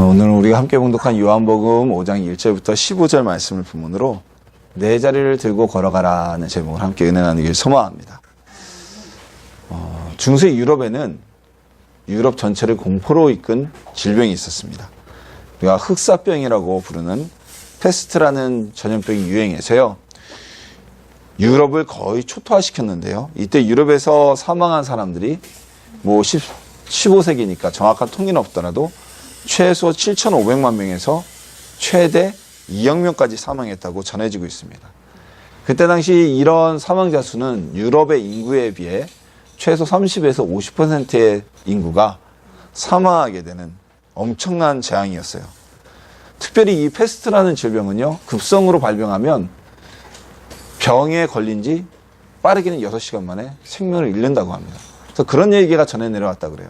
오늘 우리가 함께 봉독한 요한복음 5장 1절부터 15절 말씀을 본문으로 내 자리를 들고 걸어가라는 제목을 함께 은혜 나누길 소망합니다. 중세 유럽에는 유럽 전체를 공포로 이끈 질병이 있었습니다. 우리가 흑사병이라고 부르는 페스트라는 전염병이 유행해서요. 유럽을 거의 초토화시켰는데요. 이때 유럽에서 사망한 사람들이 15세기니까 정확한 통계는 없더라도 최소 7,500만 명에서 최대 2억 명까지 사망했다고 전해지고 있습니다. 그때 당시 이런 사망자 수는 유럽의 인구에 비해 최소 30에서 50%의 인구가 사망하게 되는 엄청난 재앙이었어요. 특별히 이 페스트라는 질병은요, 급성으로 발병하면 병에 걸린 지 빠르게는 6시간 만에 생명을 잃는다고 합니다. 그래서 그런 얘기가 전해 내려왔다 그래요.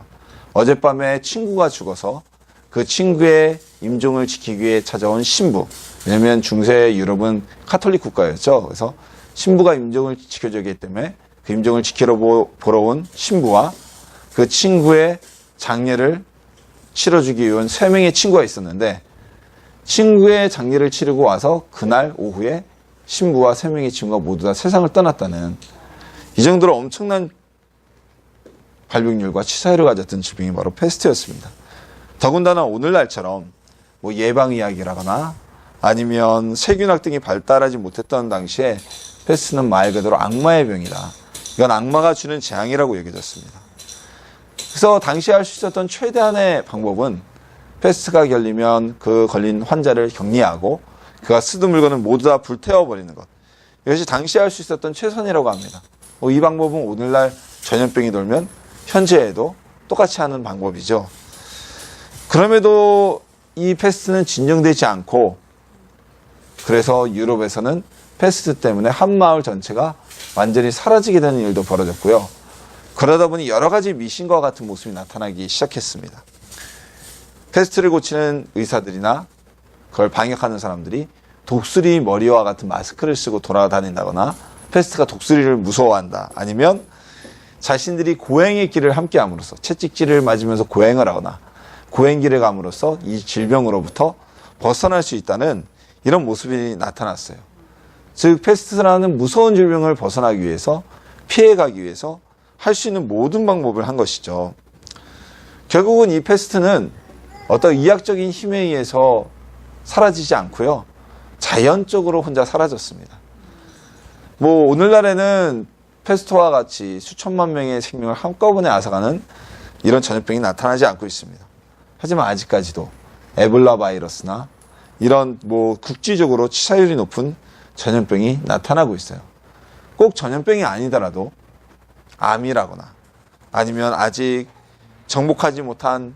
어젯밤에 친구가 죽어서 그 친구의 임종을 지키기 위해 찾아온 신부. 왜냐면 중세 유럽은 카톨릭 국가였죠. 그래서 신부가 임종을 지켜줘야 하기 때문에 그 임종을 지키러 보러 온 신부와 그 친구의 장례를 치러주기 위한 3명의 친구가 있었는데, 친구의 장례를 치르고 와서 그날 오후에 신부와 3명의 친구가 모두 다 세상을 떠났다는, 이 정도로 엄청난 발병률과 치사율을 가졌던 질병이 바로 페스트였습니다. 더군다나 오늘날처럼 예방의학이라거나 아니면 세균학 등이 발달하지 못했던 당시에 페스트는 말 그대로 악마의 병이다. 이건 악마가 주는 재앙이라고 여겨졌습니다. 그래서 당시 할 수 있었던 최대한의 방법은 페스트가 걸리면 그 걸린 환자를 격리하고 그가 쓰던 물건을 모두 다 불태워버리는 것. 이것이 당시 할 수 있었던 최선이라고 합니다. 이 방법은 오늘날 전염병이 돌면 현재에도 똑같이 하는 방법이죠. 그럼에도 이 페스트는 진정되지 않고, 그래서 유럽에서는 페스트 때문에 한 마을 전체가 완전히 사라지게 되는 일도 벌어졌고요. 그러다 보니 여러 가지 미신과 같은 모습이 나타나기 시작했습니다. 페스트를 고치는 의사들이나 그걸 방역하는 사람들이 독수리 머리와 같은 마스크를 쓰고 돌아다닌다거나 페스트가 독수리를 무서워한다. 아니면 자신들이 고행의 길을 함께 함으로써 채찍질을 맞으면서 고행을 하거나 고행길을 감으로써 이 질병으로부터 벗어날 수 있다는 이런 모습이 나타났어요. 즉 페스트라는 무서운 질병을 벗어나기 위해서, 피해가기 위해서 할 수 있는 모든 방법을 한 것이죠. 결국은 이 페스트는 어떤 의학적인 힘에 의해서 사라지지 않고요, 자연적으로 혼자 사라졌습니다. 오늘날에는 페스트와 같이 수천만 명의 생명을 한꺼번에 앗아가는 이런 전염병이 나타나지 않고 있습니다. 하지만 아직까지도 에볼라 바이러스나 이런 국지적으로 치사율이 높은 전염병이 나타나고 있어요. 꼭 전염병이 아니더라도 암이라거나 아니면 아직 정복하지 못한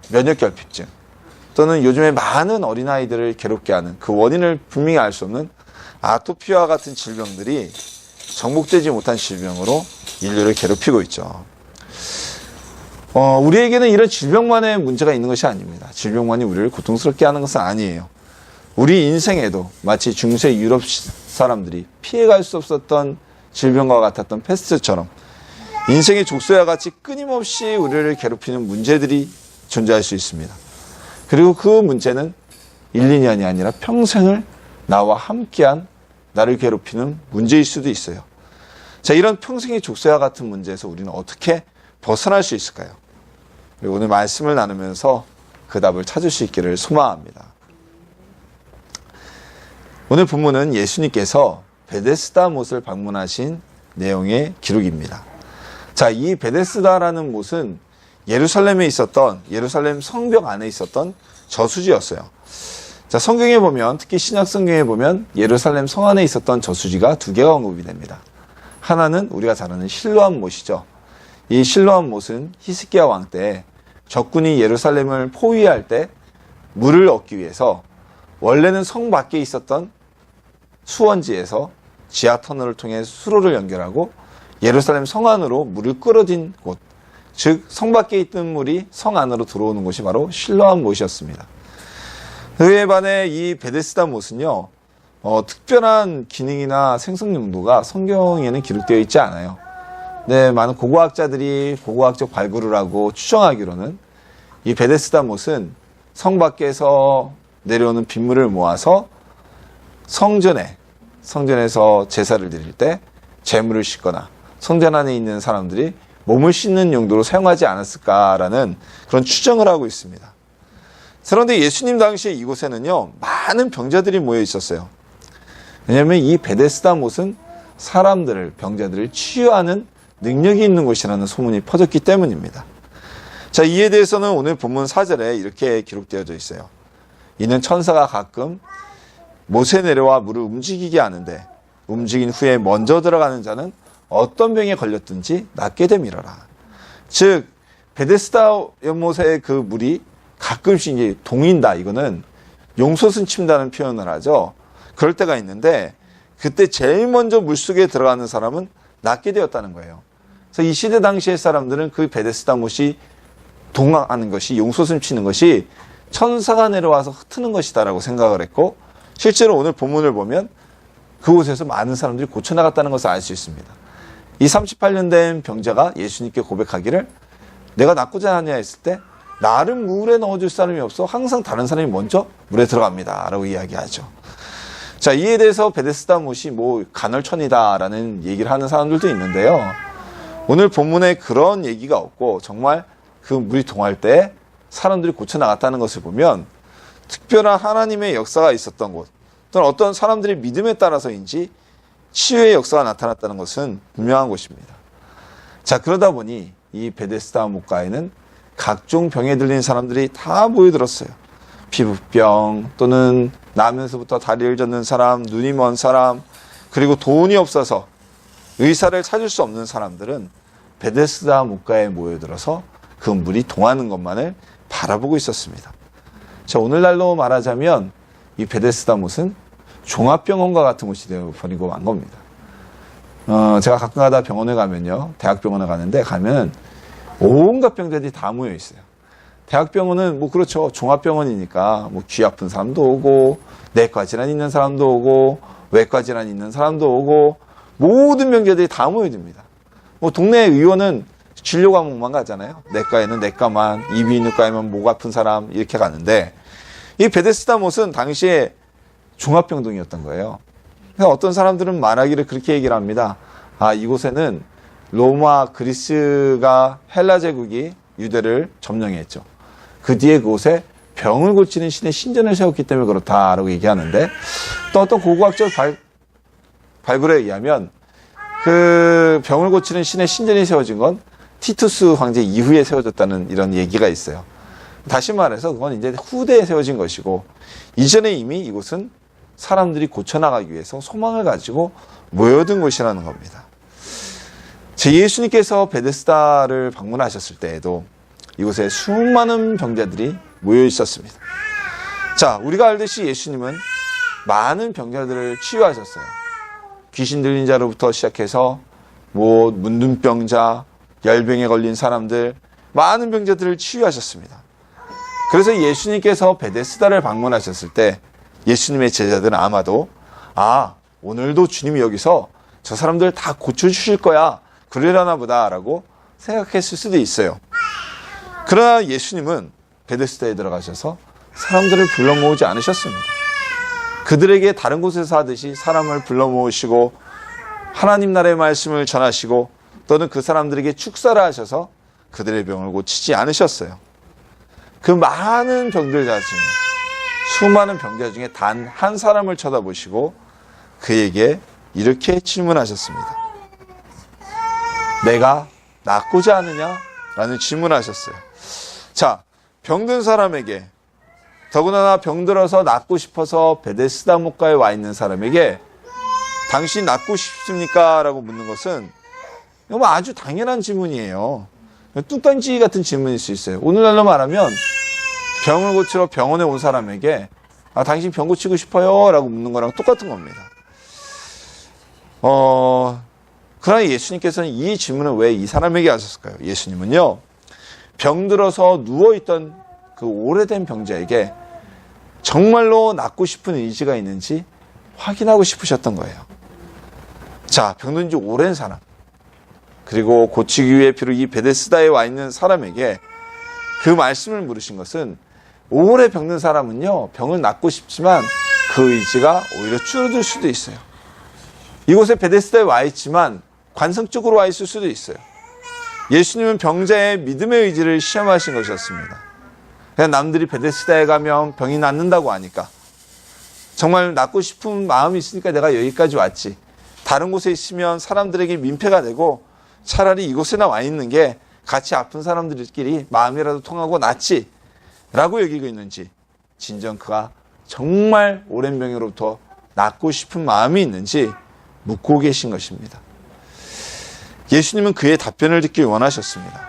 면역결핍증, 또는 요즘에 많은 어린아이들을 괴롭게 하는 그 원인을 분명히 알 수 없는 아토피와 같은 질병들이 정복되지 못한 질병으로 인류를 괴롭히고 있죠. 우리에게는 이런 질병만의 문제가 있는 것이 아닙니다. 질병만이 우리를 고통스럽게 하는 것은 아니에요. 우리 인생에도 마치 중세 유럽 사람들이 피해갈 수 없었던 질병과 같았던 페스트처럼 인생의 족쇄와 같이 끊임없이 우리를 괴롭히는 문제들이 존재할 수 있습니다. 그리고 그 문제는 1, 2년이 아니라 평생을 나와 함께한, 나를 괴롭히는 문제일 수도 있어요. 자, 이런 평생의 족쇄와 같은 문제에서 우리는 어떻게 벗어날 수 있을까요? 그리고 오늘 말씀을 나누면서 그 답을 찾을 수 있기를 소망합니다. 오늘 본문은 예수님께서 베데스다 못을 방문하신 내용의 기록입니다. 자, 이 베데스다라는 못은 예루살렘 성벽 안에 있었던 저수지였어요. 자, 성경에 보면, 특히 신약 성경에 보면 예루살렘 성 안에 있었던 저수지가 2개가 언급이 됩니다. 하나는 우리가 잘 아는 실로암 못이죠. 이 실로암 못은 히스기야 왕 때 적군이 예루살렘을 포위할 때 물을 얻기 위해서 원래는 성 밖에 있었던 수원지에서 지하 터널을 통해 수로를 연결하고 예루살렘 성 안으로 물을 끌어들인 곳, 즉 성 밖에 있던 물이 성 안으로 들어오는 곳이 바로 실로암 못이었습니다. 그에 반해 이 베데스다 못은요, 특별한 기능이나 생성 용도가 성경에는 기록되어 있지 않아요. 네, 많은 고고학자들이 고고학적 발굴을 하고 추정하기로는 이 베데스다 못은 성 밖에서 내려오는 빗물을 모아서 성전에서 제사를 드릴 때 제물을 씻거나 성전 안에 있는 사람들이 몸을 씻는 용도로 사용하지 않았을까라는 그런 추정을 하고 있습니다. 그런데 예수님 당시에 이곳에는요, 많은 병자들이 모여 있었어요. 왜냐하면 이 베데스다 못은 병자들을 치유하는 능력이 있는 곳이라는 소문이 퍼졌기 때문입니다. 자, 이에 대해서는 오늘 본문 4절에 이렇게 기록되어져 있어요. 이는 천사가 가끔 못에 내려와 물을 움직이게 하는데 움직인 후에 먼저 들어가는 자는 어떤 병에 걸렸든지 낫게 됨이라라. 즉 베데스다 연못의 그 물이 가끔씩 이제 동인다. 이거는 용솟은 침다는 표현을 하죠. 그럴 때가 있는데 그때 제일 먼저 물속에 들어가는 사람은 낫게 되었다는 거예요. 그래서 이 시대 당시의 사람들은 그 베데스다 못이 동하는 것이, 용솟음 치는 것이 천사가 내려와서 흩트는 것이다라고 생각을 했고, 실제로 오늘 본문을 보면 그곳에서 많은 사람들이 고쳐나갔다는 것을 알 수 있습니다. 이 38년 된 병자가 예수님께 고백하기를 내가 낫고자 하냐 했을 때 나를 물에 넣어줄 사람이 없어 항상 다른 사람이 먼저 물에 들어갑니다 라고 이야기하죠. 자, 이에 대해서 베데스다 못이 간헐천이다 라는 얘기를 하는 사람들도 있는데요. 오늘 본문에 그런 얘기가 없고 정말 그 물이 동할 때 사람들이 고쳐나갔다는 것을 보면 특별한 하나님의 역사가 있었던 곳, 또는 어떤 사람들의 믿음에 따라서인지 치유의 역사가 나타났다는 것은 분명한 것입니다. 자, 그러다 보니 이 베데스다 못가에는 각종 병에 들린 사람들이 다 모여들었어요. 피부병, 또는 나면서부터 다리를 젓는 사람, 눈이 먼 사람, 그리고 돈이 없어서 의사를 찾을 수 없는 사람들은 베데스다 못가에 모여들어서 그 물이 동하는 것만을 바라보고 있었습니다. 자, 오늘날로 말하자면 이 베데스다 못은 종합병원과 같은 곳이 되어버리고 만 겁니다. 제가 가끔 가다 병원에 가면요, 대학병원에 가면 온갖 병자들이 다 모여 있어요. 대학병원은 그렇죠. 종합병원이니까 귀 아픈 사람도 오고, 내과 질환 있는 사람도 오고, 외과 질환 있는 사람도 오고, 모든 병자들이 다 모여듭니다. 동네 의원은 진료 과목만 가잖아요. 내과에는 내과만, 이비인후과에만 목 아픈 사람 이렇게 가는데, 이 베데스다 못은 당시에 종합병동이었던 거예요. 그래서 어떤 사람들은 말하기를 그렇게 얘기를 합니다. 이곳에는 로마, 그리스가 헬라 제국이 유대를 점령했죠. 그 뒤에 그곳에 병을 고치는 신의 신전을 세웠기 때문에 그렇다라고 얘기하는데, 또 어떤 고고학적 발굴에 의하면 그 병을 고치는 신의 신전이 세워진 건 티투스 황제 이후에 세워졌다는 이런 얘기가 있어요. 다시 말해서 그건 이제 후대에 세워진 것이고, 이전에 이미 이곳은 사람들이 고쳐나가기 위해서 소망을 가지고 모여든 곳이라는 겁니다. 제 예수님께서 베데스다를 방문하셨을 때에도 이곳에 수많은 병자들이 모여 있었습니다. 자, 우리가 알듯이 예수님은 많은 병자들을 치유하셨어요. 귀신 들린 자로부터 시작해서 문둥병자, 열병에 걸린 사람들, 많은 병자들을 치유하셨습니다. 그래서 예수님께서 베데스다를 방문하셨을 때 예수님의 제자들은 아마도 오늘도 주님이 여기서 저 사람들 다 고쳐주실 거야, 그러려나 보다라고 생각했을 수도 있어요. 그러나 예수님은 베데스다에 들어가셔서 사람들을 불러 모으지 않으셨습니다. 그들에게 다른 곳에서 하듯이 사람을 불러 모으시고 하나님 나라의 말씀을 전하시고 또는 그 사람들에게 축사를 하셔서 그들의 병을 고치지 않으셨어요. 그 많은 병들 중에, 수많은 병자 중에 단 한 사람을 쳐다보시고 그에게 이렇게 질문하셨습니다. 내가 낫고자 하느냐? 라는 질문하셨어요. 자, 병든 사람에게, 더군다나 병들어서 낫고 싶어서 베데스다 못가에 와 있는 사람에게 당신 낫고 싶습니까? 라고 묻는 것은 아주 당연한 질문이에요. 뚝단지 같은 질문일 수 있어요. 오늘날로 말하면 병을 고치러 병원에 온 사람에게 당신 병 고치고 싶어요? 라고 묻는 거랑 똑같은 겁니다. 그러나 예수님께서는 이 질문을 왜 이 사람에게 하셨을까요? 예수님은요, 병들어서 누워있던 그 오래된 병자에게 정말로 낫고 싶은 의지가 있는지 확인하고 싶으셨던 거예요. 자, 병든 지 오랜 사람, 그리고 고치기 위해 비록 이 베데스다에 와 있는 사람에게 그 말씀을 물으신 것은 오래 병든 사람은요, 병을 낫고 싶지만 그 의지가 오히려 줄어들 수도 있어요. 이곳에 베데스다에 와 있지만 관성 쪽으로 와 있을 수도 있어요. 예수님은 병자의 믿음의 의지를 시험하신 것이었습니다. 그냥 남들이 베데스다에 가면 병이 낫는다고 하니까, 정말 낫고 싶은 마음이 있으니까 내가 여기까지 왔지, 다른 곳에 있으면 사람들에게 민폐가 되고 차라리 이곳에나 와 있는 게 같이 아픈 사람들끼리 마음이라도 통하고 낫지 라고 여기고 있는지, 진정 그가 정말 오랜 병으로부터 낫고 싶은 마음이 있는지 묻고 계신 것입니다. 예수님은 그의 답변을 듣길 원하셨습니다.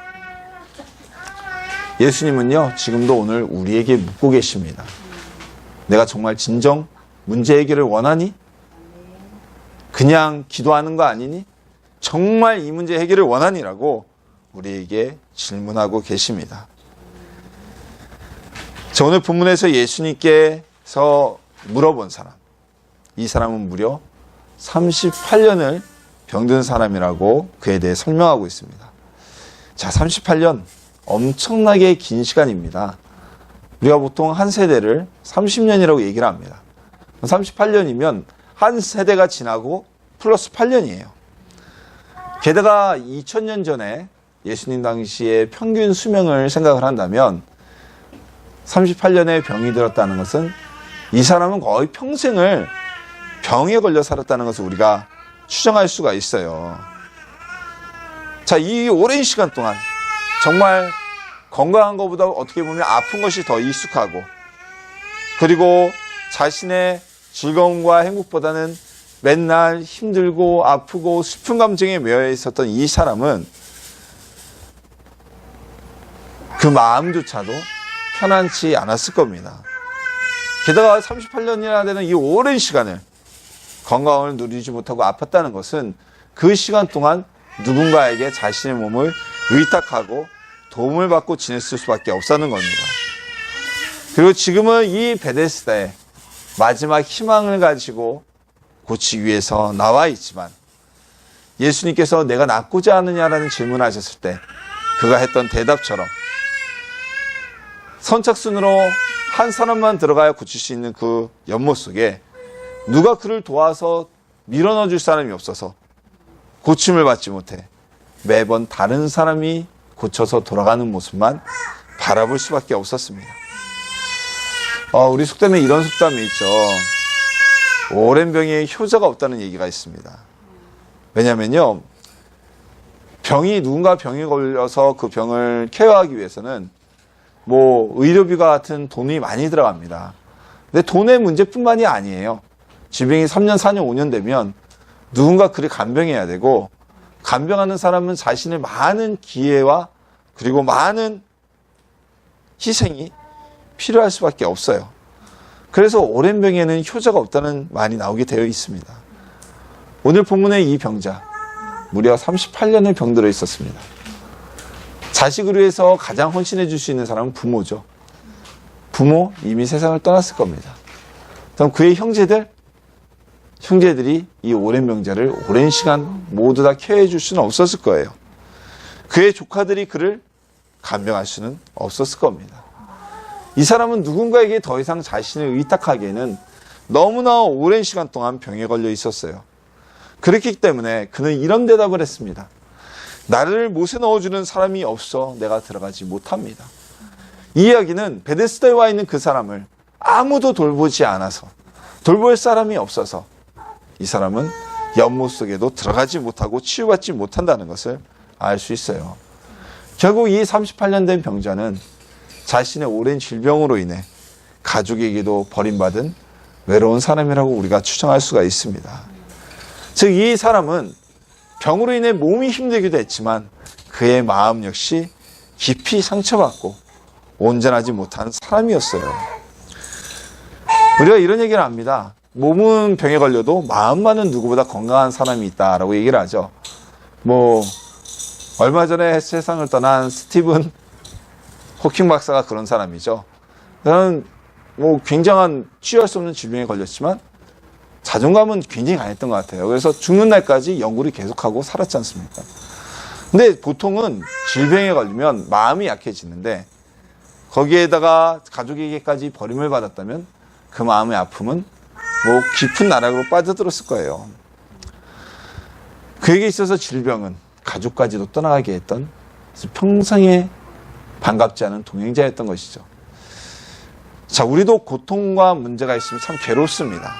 예수님은요, 지금도 오늘 우리에게 묻고 계십니다. 내가 정말 진정 문제 해결을 원하니? 그냥 기도하는 거 아니니? 정말 이 문제 해결을 원하니라고 우리에게 질문하고 계십니다. 자, 오늘 본문에서 예수님께서 물어본 사람, 이 사람은 무려 38년을 병든 사람이라고 그에 대해 설명하고 있습니다. 자, 38년 엄청나게 긴 시간입니다. 우리가 보통 한 세대를 30년이라고 얘기를 합니다. 38년이면 한 세대가 지나고 플러스 8년이에요. 게다가 2000년 전에 예수님 당시의 평균 수명을 생각을 한다면 38년의 병이 들었다는 것은 이 사람은 거의 평생을 병에 걸려 살았다는 것을 우리가 추정할 수가 있어요. 자, 이 오랜 시간 동안 정말 건강한 것보다 어떻게 보면 아픈 것이 더 익숙하고, 그리고 자신의 즐거움과 행복보다는 맨날 힘들고 아프고 슬픈 감정에 매여 있었던 이 사람은 그 마음조차도 편안치 않았을 겁니다. 게다가 38년이나 되는 이 오랜 시간을 건강을 누리지 못하고 아팠다는 것은 그 시간 동안 누군가에게 자신의 몸을 의탁하고 도움을 받고 지냈을 수밖에 없었는 겁니다. 그리고 지금은 이 베데스다에 마지막 희망을 가지고 고치기 위해서 나와 있지만, 예수님께서 내가 낫고자 하느냐라는 질문을 하셨을 때 그가 했던 대답처럼 선착순으로 한 사람만 들어가야 고칠 수 있는 그 연못 속에 누가 그를 도와서 밀어넣어 줄 사람이 없어서 고침을 받지 못해 매번 다른 사람이 고쳐서 돌아가는 모습만 바라볼 수밖에 없었습니다. 우리 속담에 이런 속담이 있죠. 오랜 병에 효자가 없다는 얘기가 있습니다. 왜냐면요, 누군가 병에 걸려서 그 병을 케어하기 위해서는 의료비가 같은 돈이 많이 들어갑니다. 근데 돈의 문제뿐만이 아니에요. 질병이 3년, 4년, 5년 되면 누군가 그를 간병해야 되고, 간병하는 사람은 자신의 많은 기회와 그리고 많은 희생이 필요할 수밖에 없어요. 그래서 오랜 병에는 효자가 없다는 말이 나오게 되어 있습니다. 오늘 본문의 이 병자, 무려 38년을 병들어 있었습니다. 자식을 위해서 가장 헌신해 줄 수 있는 사람은 부모죠. 부모 이미 세상을 떠났을 겁니다. 그럼 그의 형제들이 이 오랜 병자를 오랜 시간 모두 다 케어해 줄 수는 없었을 거예요. 그의 조카들이 그를 간병할 수는 없었을 겁니다. 이 사람은 누군가에게 더 이상 자신을 의탁하기에는 너무나 오랜 시간 동안 병에 걸려 있었어요. 그렇기 때문에 그는 이런 대답을 했습니다. 나를 못에 넣어주는 사람이 없어 내가 들어가지 못합니다. 이 이야기는 베데스다에 와 있는 그 사람을 아무도 돌보지 않아서, 돌볼 사람이 없어서 이 사람은 연못 속에도 들어가지 못하고 치유받지 못한다는 것을 알 수 있어요. 결국 이 38년 된 병자는 자신의 오랜 질병으로 인해 가족에게도 버림받은 외로운 사람이라고 우리가 추정할 수가 있습니다. 즉, 이 사람은 병으로 인해 몸이 힘들기도 했지만 그의 마음 역시 깊이 상처받고 온전하지 못한 사람이었어요. 우리가 이런 얘기를 합니다. 몸은 병에 걸려도 마음만은 누구보다 건강한 사람이 있다라고 얘기를 하죠. 얼마 전에 세상을 떠난 스티븐 호킹 박사가 그런 사람이죠. 그는 굉장한 치유할 수 없는 질병에 걸렸지만 자존감은 굉장히 강했던 것 같아요. 그래서 죽는 날까지 연구를 계속하고 살았지 않습니까? 근데 보통은 질병에 걸리면 마음이 약해지는데 거기에다가 가족에게까지 버림을 받았다면 그 마음의 아픔은 뭐 깊은 나락으로 빠져들었을 거예요. 그에게 있어서 질병은 가족까지도 떠나가게 했던 평생에 반갑지 않은 동행자였던 것이죠. 자, 우리도 고통과 문제가 있으면 참 괴롭습니다.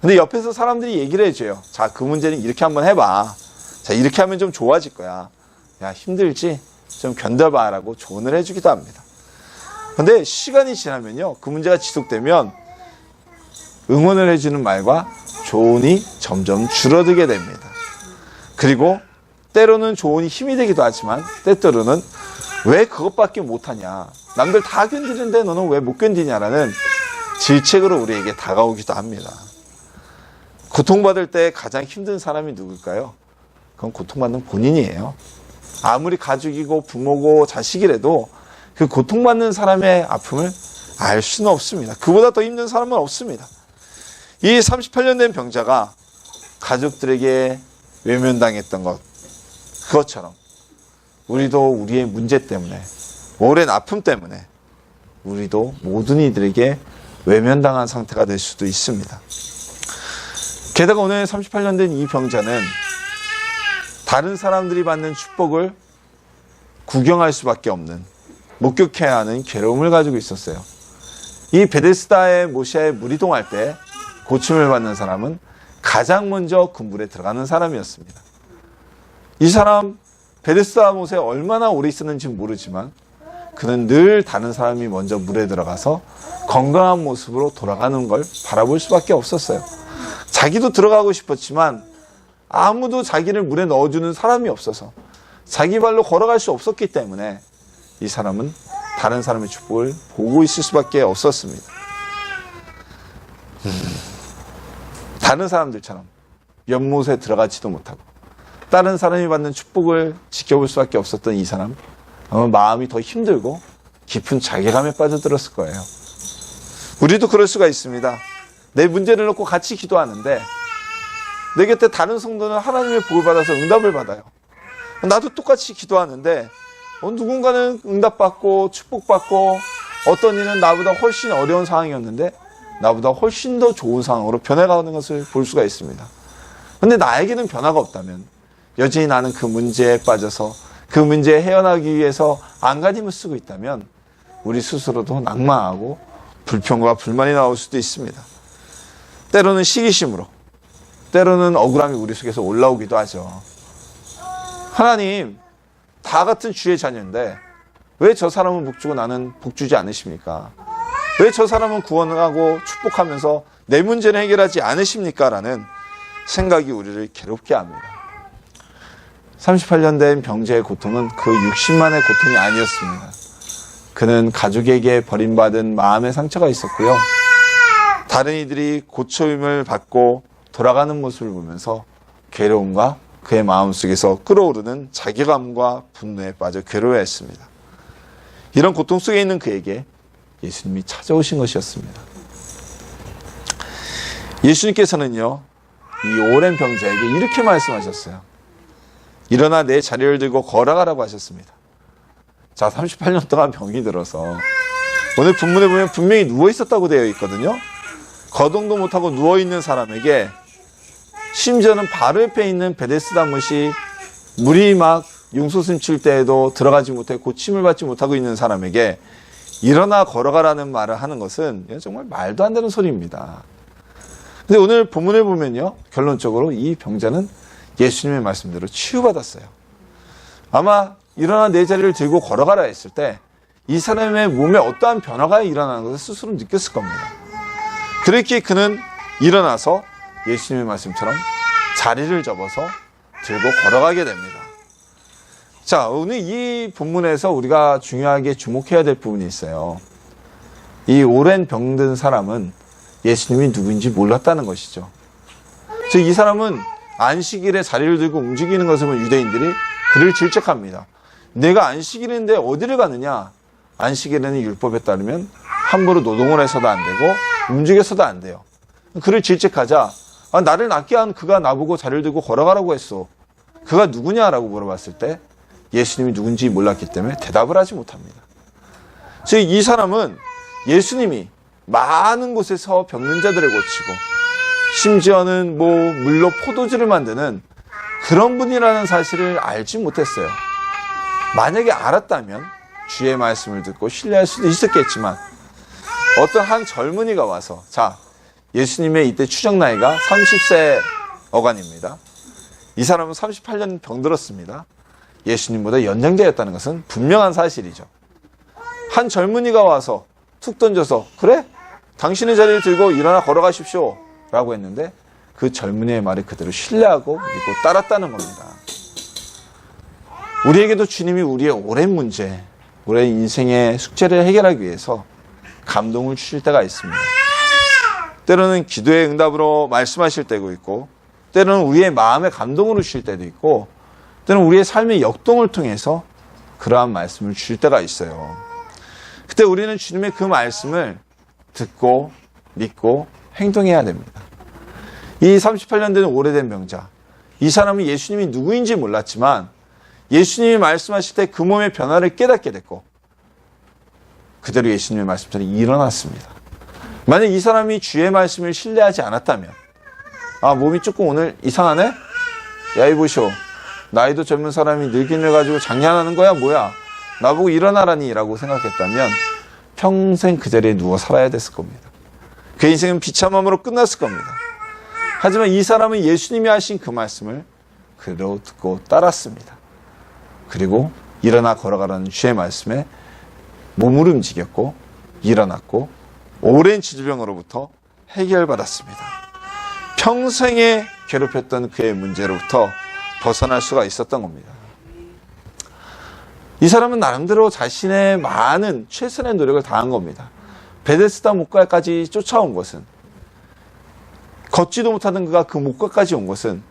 근데 옆에서 사람들이 얘기를 해줘요. 자, 그 문제는 이렇게 한번 해봐. 자, 이렇게 하면 좀 좋아질 거야. 야, 힘들지? 좀 견뎌봐. 라고 조언을 해주기도 합니다. 근데 시간이 지나면요, 그 문제가 지속되면 응원을 해주는 말과 조언이 점점 줄어들게 됩니다. 그리고 때로는 조언이 힘이 되기도 하지만 때때로는 왜 그것밖에 못하냐, 남들 다 견디는데 너는 왜 못 견디냐라는 질책으로 우리에게 다가오기도 합니다. 고통받을 때 가장 힘든 사람이 누굴까요? 그건 고통받는 본인이에요. 아무리 가족이고 부모고 자식이라도 그 고통받는 사람의 아픔을 알 수는 없습니다. 그보다 더 힘든 사람은 없습니다. 이 38년 된 병자가 가족들에게 외면당했던 것, 그것처럼 우리도 우리의 문제 때문에, 오랜 아픔 때문에 우리도 모든 이들에게 외면당한 상태가 될 수도 있습니다. 게다가 오늘 38년 된 이 병자는 다른 사람들이 받는 축복을 구경할 수밖에 없는, 목격해야 하는 괴로움을 가지고 있었어요. 이 베데스다의 모시아에 물 이동할 때 고침을 받는 사람은 가장 먼저 그 물에 들어가는 사람이었습니다. 이 사람 베데스다 못에 얼마나 오래 있었는지 모르지만 그는 늘 다른 사람이 먼저 물에 들어가서 건강한 모습으로 돌아가는 걸 바라볼 수밖에 없었어요. 자기도 들어가고 싶었지만 아무도 자기를 물에 넣어주는 사람이 없어서 자기 발로 걸어갈 수 없었기 때문에 이 사람은 다른 사람의 축복을 보고 있을 수밖에 없었습니다. 다른 사람들처럼 연못에 들어가지도 못하고 다른 사람이 받는 축복을 지켜볼 수밖에 없었던 이 사람, 아마 마음이 더 힘들고 깊은 자괴감에 빠져들었을 거예요. 우리도 그럴 수가 있습니다. 내 문제를 놓고 같이 기도하는데 내 곁에 다른 성도는 하나님의 복을 받아서 응답을 받아요. 나도 똑같이 기도하는데 누군가는 응답받고 축복받고 어떤 이는 나보다 훨씬 어려운 상황이었는데 나보다 훨씬 더 좋은 상황으로 변해가는 것을 볼 수가 있습니다. 그런데 나에게는 변화가 없다면 여전히 나는 그 문제에 빠져서 그 문제에 헤어나기 위해서 안간힘을 쓰고 있다면 우리 스스로도 낙망하고 불평과 불만이 나올 수도 있습니다. 때로는 시기심으로, 때로는 억울함이 우리 속에서 올라오기도 하죠. 하나님, 다 같은 주의 자녀인데 왜 저 사람은 복 주고 나는 복 주지 않으십니까? 왜 저 사람은 구원하고 축복하면서 내 문제는 해결하지 않으십니까? 라는 생각이 우리를 괴롭게 합니다. 38년 된 병자의 고통은 그 60만의 고통이 아니었습니다. 그는 가족에게 버림받은 마음의 상처가 있었고요. 다른 이들이 고초임을 받고 돌아가는 모습을 보면서 괴로움과 그의 마음속에서 끓어오르는 자괴감과 분노에 빠져 괴로워했습니다. 이런 고통 속에 있는 그에게 예수님이 찾아오신 것이었습니다. 예수님께서는요, 이 오랜 병자에게 이렇게 말씀하셨어요. 일어나 내 자리를 들고 걸어가라고 하셨습니다. 자, 38년 동안 병이 들어서 오늘 본문에 보면 분명히 누워 있었다고 되어 있거든요. 거동도 못하고 누워 있는 사람에게, 심지어는 바로 옆에 있는 베데스다 못이 물이 막 용솟음 칠 때에도 들어가지 못해 고침을 받지 못하고 있는 사람에게 일어나 걸어가라는 말을 하는 것은 정말 말도 안 되는 소리입니다. 근데 오늘 본문을 보면요, 결론적으로 이 병자는 예수님의 말씀대로 치유받았어요. 아마 일어나 내 자리를 들고 걸어가라 했을 때 이 사람의 몸에 어떠한 변화가 일어나는 것을 스스로 느꼈을 겁니다. 그렇게 그는 일어나서 예수님의 말씀처럼 자리를 접어서 들고 걸어가게 됩니다. 자, 오늘 이 본문에서 우리가 중요하게 주목해야 될 부분이 있어요. 이 오랜 병든 사람은 예수님이 누구인지 몰랐다는 것이죠. 즉, 이 사람은 안식일에 자리를 들고 움직이는 것을 본 유대인들이 그를 질책합니다. 내가 안식일인데 어디를 가느냐? 안식일에는 율법에 따르면 함부로 노동을 해서도 안 되고 움직여서도 안 돼요. 그를 질책하자, 나를 낫게 한 그가 나보고 자리를 들고 걸어가라고 했어. 그가 누구냐라고 물어봤을 때 예수님이 누군지 몰랐기 때문에 대답을 하지 못합니다. 즉 이 사람은 예수님이 많은 곳에서 병든 자들을 고치고 심지어는 물로 포도주를 만드는 그런 분이라는 사실을 알지 못했어요. 만약에 알았다면 주의 말씀을 듣고 신뢰할 수도 있었겠지만 어떤 한 젊은이가 와서 예수님의 이때 추정 나이가 30세 어간입니다. 이 사람은 38년 병들었습니다. 예수님보다 연장자였다는 것은 분명한 사실이죠. 한 젊은이가 와서 툭 던져서 그래? 당신의 자리를 들고 일어나 걸어가십시오 라고 했는데 그 젊은이의 말을 그대로 신뢰하고 믿고 따랐다는 겁니다. 우리에게도 주님이 우리의 오랜 문제, 오랜 인생의 숙제를 해결하기 위해서 감동을 주실 때가 있습니다. 때로는 기도의 응답으로 말씀하실 때도 있고 때로는 우리의 마음의 감동으로 주실 때도 있고 때로는 우리의 삶의 역동을 통해서 그러한 말씀을 주실 때가 있어요. 그때 우리는 주님의 그 말씀을 듣고 믿고 행동해야 됩니다. 이 38년 된 오래된 병자, 이 사람은 예수님이 누구인지 몰랐지만 예수님이 말씀하실 때 그 몸의 변화를 깨닫게 됐고 그대로 예수님의 말씀처럼 일어났습니다. 만약 이 사람이 주의 말씀을 신뢰하지 않았다면 몸이 조금 오늘 이상하네? 야 이보쇼, 나이도 젊은 사람이 늙긴을 가지고 장난하는 거야 뭐야? 나보고 일어나라니 라고 생각했다면 평생 그 자리에 누워 살아야 됐을 겁니다. 그 인생은 비참함으로 끝났을 겁니다. 하지만 이 사람은 예수님이 하신 그 말씀을 그대로 듣고 따랐습니다. 그리고 일어나 걸어가라는 주의 말씀에 몸을 움직였고 일어났고 오랜 질병으로부터 해결받았습니다. 평생에 괴롭혔던 그의 문제로부터 벗어날 수가 있었던 겁니다. 이 사람은 나름대로 자신의 많은 최선의 노력을 다한 겁니다. 베데스다 목가까지 쫓아온 것은, 걷지도 못하던 그가 그 목가까지 온 것은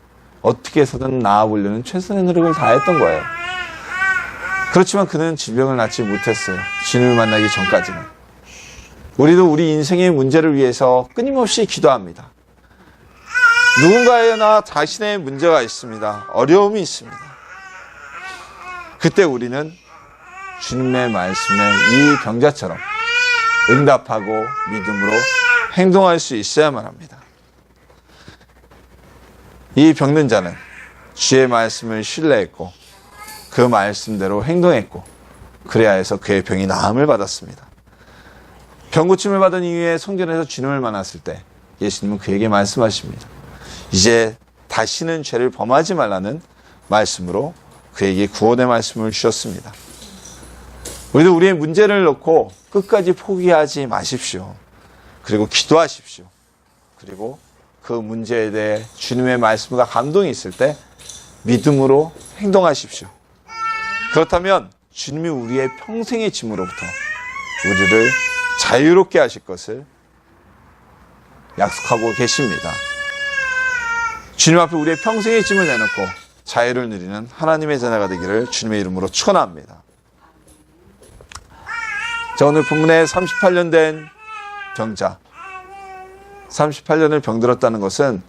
어떻게 해서든 나아보려는 최선의 노력을 다했던 거예요. 그렇지만 그는 질병을 낫지 못했어요. 주님을 만나기 전까지는. 우리도 우리 인생의 문제를 위해서 끊임없이 기도합니다. 누군가에나 자신의 문제가 있습니다. 어려움이 있습니다. 그때 우리는 주님의 말씀에 이 병자처럼 응답하고 믿음으로 행동할 수 있어야만 합니다. 이 병든 자는 주의 말씀을 신뢰했고 그 말씀대로 행동했고 그래야 해서 그의 병이 나음을 받았습니다. 병고침을 받은 이후에 성전에서 주님을 만났을 때 예수님은 그에게 말씀하십니다. 이제 다시는 죄를 범하지 말라는 말씀으로 그에게 구원의 말씀을 주셨습니다. 우리도 우리의 문제를 놓고 끝까지 포기하지 마십시오. 그리고 기도하십시오. 그리고 그 문제에 대해 주님의 말씀과 감동이 있을 때 믿음으로 행동하십시오. 그렇다면 주님이 우리의 평생의 짐으로부터 우리를 자유롭게 하실 것을 약속하고 계십니다. 주님 앞에 우리의 평생의 짐을 내놓고 자유를 누리는 하나님의 자녀가 되기를 주님의 이름으로 축원합니다. 자, 오늘 본문에 38년 된 병자, 38년을 병들었다는 것은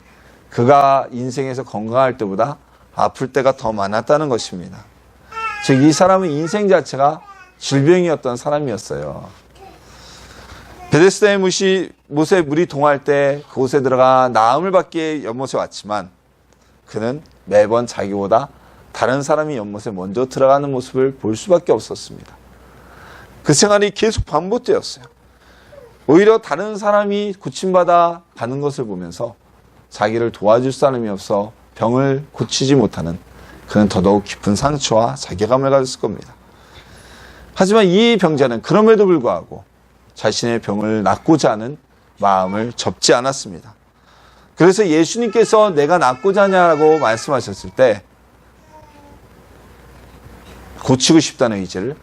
그가 인생에서 건강할 때보다 아플 때가 더 많았다는 것입니다. 즉 이 사람은 인생 자체가 질병이었던 사람이었어요. 베데스다의 못에 물이 동할 때 그곳에 들어가 나음을 받기에 연못에 왔지만 그는 매번 자기보다 다른 사람이 연못에 먼저 들어가는 모습을 볼 수밖에 없었습니다. 그 생활이 계속 반복되었어요. 오히려 다른 사람이 고침받아 가는 것을 보면서 자기를 도와줄 사람이 없어 병을 고치지 못하는 그는 더더욱 깊은 상처와 자괴감을 가졌을 겁니다. 하지만 이 병자는 그럼에도 불구하고 자신의 병을 낫고자 하는 마음을 접지 않았습니다. 그래서 예수님께서 내가 낫고자 하냐고 말씀하셨을 때 고치고 싶다는 의지를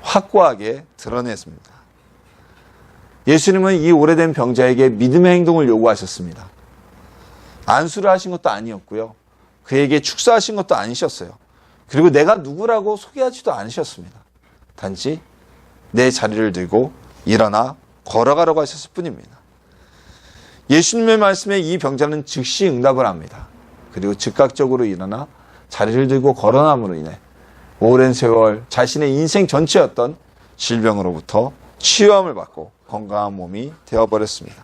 확고하게 드러냈습니다. 예수님은 이 오래된 병자에게 믿음의 행동을 요구하셨습니다. 안수를 하신 것도 아니었고요. 그에게 축사하신 것도 아니셨어요. 그리고 내가 누구라고 소개하지도 않으셨습니다. 단지 내 자리를 들고 일어나 걸어가라고 하셨을 뿐입니다. 예수님의 말씀에 이 병자는 즉시 응답을 합니다. 그리고 즉각적으로 일어나 자리를 들고 걸어남으로 인해 오랜 세월 자신의 인생 전체였던 질병으로부터 치유함을 받고 건강한 몸이 되어버렸습니다.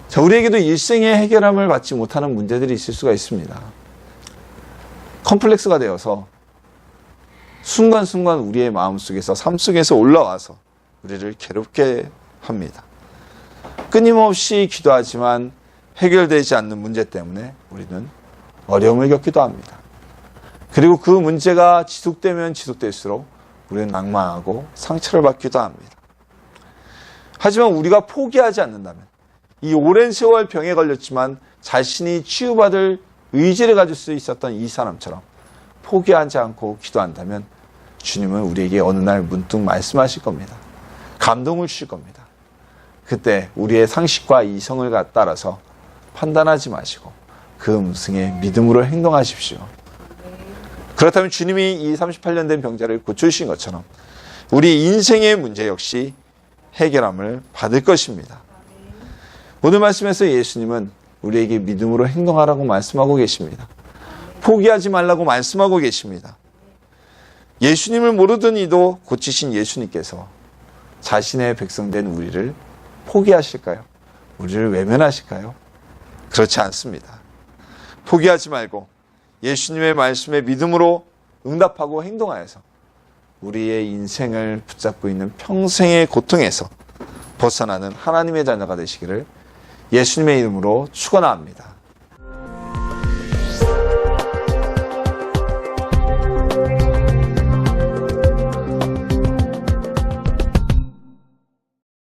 자, 우리에게도 일생에 해결함을 받지 못하는 문제들이 있을 수가 있습니다. 컴플렉스가 되어서 순간순간 우리의 마음속에서 삶 속에서 올라와서 우리를 괴롭게 합니다. 끊임없이 기도하지만 해결되지 않는 문제 때문에 우리는 어려움을 겪기도 합니다. 그리고 그 문제가 지속되면 지속될수록 우리는 낭망하고 상처를 받기도 합니다. 하지만 우리가 포기하지 않는다면 이 오랜 세월 병에 걸렸지만 자신이 치유받을 의지를 가질 수 있었던 이 사람처럼 포기하지 않고 기도한다면 주님은 우리에게 어느 날 문득 말씀하실 겁니다. 감동을 주실 겁니다. 그때 우리의 상식과 이성을 따라서 판단하지 마시고 그 음성에 믿음으로 행동하십시오. 그렇다면 주님이 이 38년 된 병자를 고쳐주신 것처럼 우리 인생의 문제 역시 해결함을 받을 것입니다. 오늘 말씀에서 예수님은 우리에게 믿음으로 행동하라고 말씀하고 계십니다. 포기하지 말라고 말씀하고 계십니다. 예수님을 모르던 이도 고치신 예수님께서 자신의 백성된 우리를 포기하실까요? 우리를 외면하실까요? 그렇지 않습니다. 포기하지 말고 예수님의 말씀에 믿음으로 응답하고 행동하여서 우리의 인생을 붙잡고 있는 평생의 고통에서 벗어나는 하나님의 자녀가 되시기를 예수님의 이름으로 축원합니다.